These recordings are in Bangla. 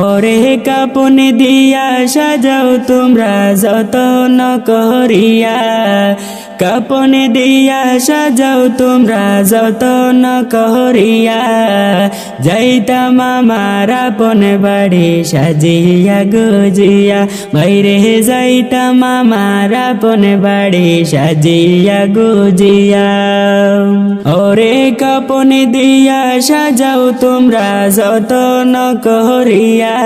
ওরে কাপন দিয়া সাজাও তোমরা যতন করিয়া, কাপন দিয়া সাজাও তোমরা যতন করিয়া, যাইতাম আমার আপন বাড়ি সাজিয়া গুজিয়া, বাইরে যাইতাম আমার আপন বাড়ি সাজিয়া গুজিয়া। ওরে কাপন দিয়া সাজাও তোমরা যতন করিয়া,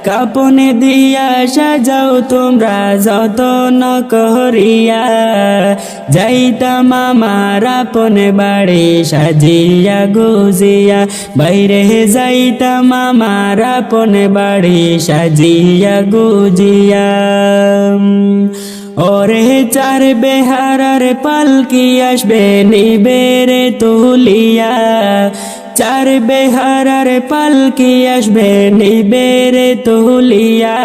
কাপন দিয়া সাজাও তোমরা যতন করিয়া, যাইতাম আমার আপন বাড়ি সাজিয়া গুজিয়া, বাইরে যাইতাম আমার আপন বাড়ি সাজিয়া গুজিয়া। ওরে চার বেহারার পালকি আসবে নিবেরে তুলিয়া, চার বেহারার পালকি আসবে নিবেরে তুলিয়া,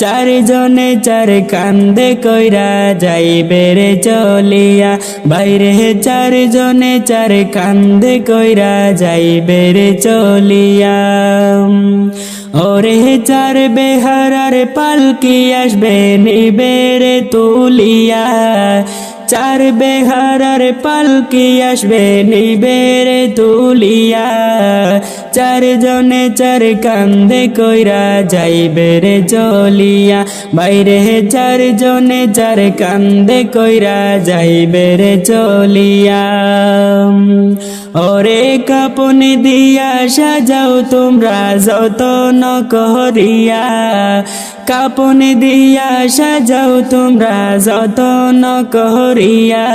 চারজনে চার কান্দে কইরা যাইবে রে চলিয়া, বাইরে চারজনে চার কান্দে কইরা যাইবে রে চলিয়া। ওরে চার বেহারার পালকি আসবে নিবেরে তুলিয়া, চার বেহারার পালকি আসবে নিবেরে তুলিয়া, চারজনে চার কান্দে কইরা যাইবে রে চলিয়া, বাইরে চারজনে চার কান্দে কইরা যাইবে রে চলিয়া। ওরে কাপন দিয়া সাজাও তোমরা যতন করিয়া, কাপন দিয়া সাজাও তোমরা যতন করিয়া,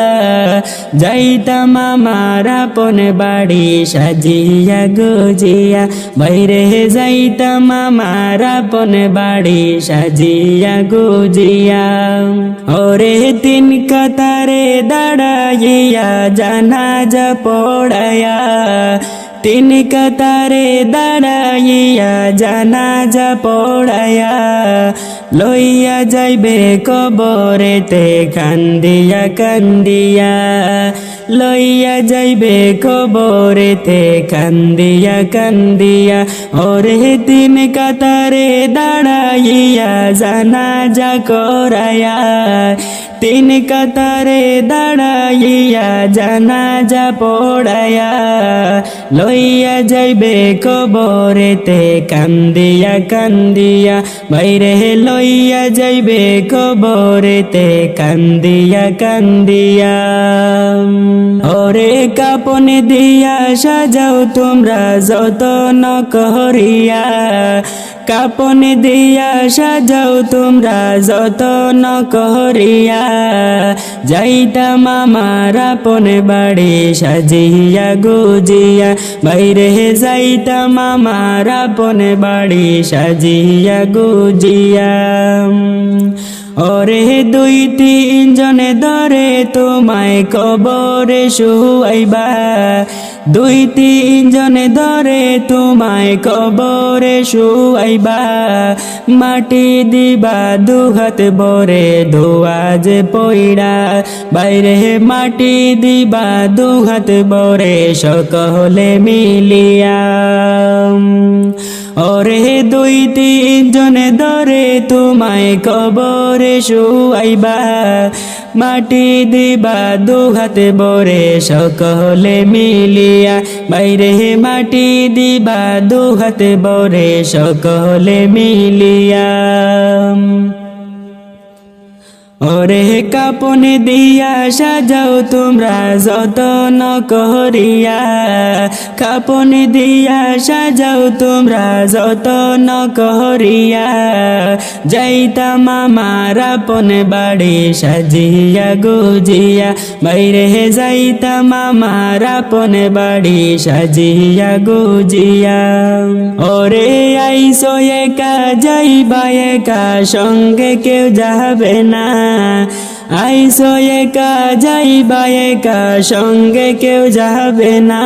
যাইতাম আমার আপন বাড়ি সাজিয়া গুজিয়া, বাইরে যাইতাম আমার আপন বাড়ি সাজিয়া গুজিয়া। ওরে তিন কাতারে দাঁড়াইয়া জানাজা পড়ায়া, তিন কাতারে দাঁড়াইয়া জানাজা পড়ায়া, লইয়া যাইবে কবরেতে কান্দিয়া কান্দিয়া, লইয়া যাইবে কবরেতে কান্দিয়া কান্দিয়া। ওরে তিন কাতারে দাঁড়াইয়া জানাজা করায়া, তিন কাতারে দাঁড়াইয়া জানাজা পড়ায়া, লইয়া যাইবে কবরেতে কান্দিয়া কান্দিয়া, বাইরে লইয়া যাইবে কবরেতে কান্দিয়া কান্দিয়া। ওরে কাপন দিয়া সাজাও তোমরা যতন করিয়া, কাপন দিয়া সাজাও তোমরা যতন করিয়া, যাইতাম আমার আপন বাড়ি সাজিয়া গুজিয়া, বাইরে যাইতাম আমার আপন বাড়ি সাজিয়া গুজিয়া। ওরে দুই তিন জনে ধরে তোমায় কবরে শুয়াইবা, দুই তিন জনে ধরে তোমায় কবরে শুয়াইবা, মাটি দিবা দুহাত ভরে ধোয়া যে পইড়া, বাইরে মাটি দিবা দুহাত ভরে সকলে মিলিয়া। ওরে দুই তিন জনে ধরে তোমায় কবরে শুয়াইবা, মাটি দিবা দুহাত ভরে সকলে মিলিয়া, বাইরে মাটি দিবা দুহাত ভরে সকলে মিলিয়া। ওরে কাপন দিয়া সাজাও তোমরা যতন করিয়া, কাপন দিয়া সাজাও তোমরা যতন করিয়া, যাইতাম আমার আপন বাড়ি সাজিয়া গুজিয়া, বাইরে যাইতাম আমার আপন বাড়ি সাজিয়া গুজিয়া। ওরে আইসো একা যাইবা একা সঙ্গে কেউ যাবে না, আইসো একা যাইবা একা সঙ্গে কেউ যাবে না,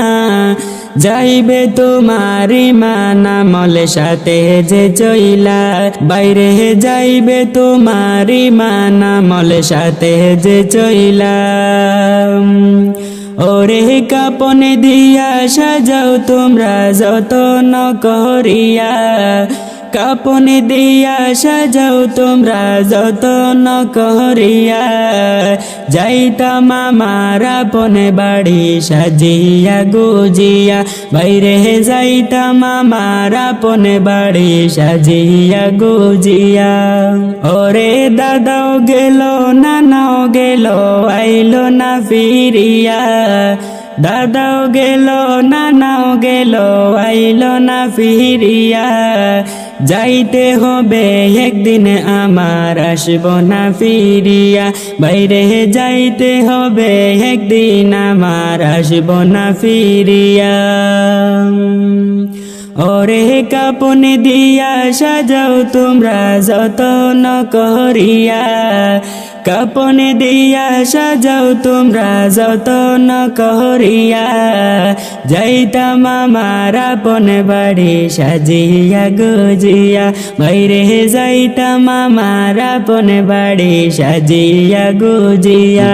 যাইবে তোমারি মানা মলে সাথে যে চইলা, বাইরে যাইবে তোমারি মানা মলে সাথে যে চইলা। ওরে কাপনে দিয়া সাজাও তোমরা যতন করিয়া, কাপনে দিয়া সাজাও তোমরা যতন করিয়া, যাইতাম আমার আপনে বাড়ি সাজিয়া গুজিয়া, বাইরে যাইতাম আমার আপনে বাড়ি সাজিয়া গুজিয়া। ওরে দাদাও গেল নানাও গেল আইলো না ফিরিয়া, দাদাও গেল নানাও গেল আইলো না ফিরিয়া, যাইতে হবে একদিন আমার আসব না ফিরিয়া, বাইরে যাইতে হবে একদিন আমার আসব না ফিরিয়া। ওরে কাপনে দিয়া সাজাও তোমরা যতন করিয়া, কাপনে দিয়া সাজাও তোমরা যতন করিয়া, যাইতাম আমার আপনে বাড়ি সাজিয়া গুজিয়া, বাইরে যাইতাম আমার আপনে বাড়ি সাজিয়া গুজিয়া।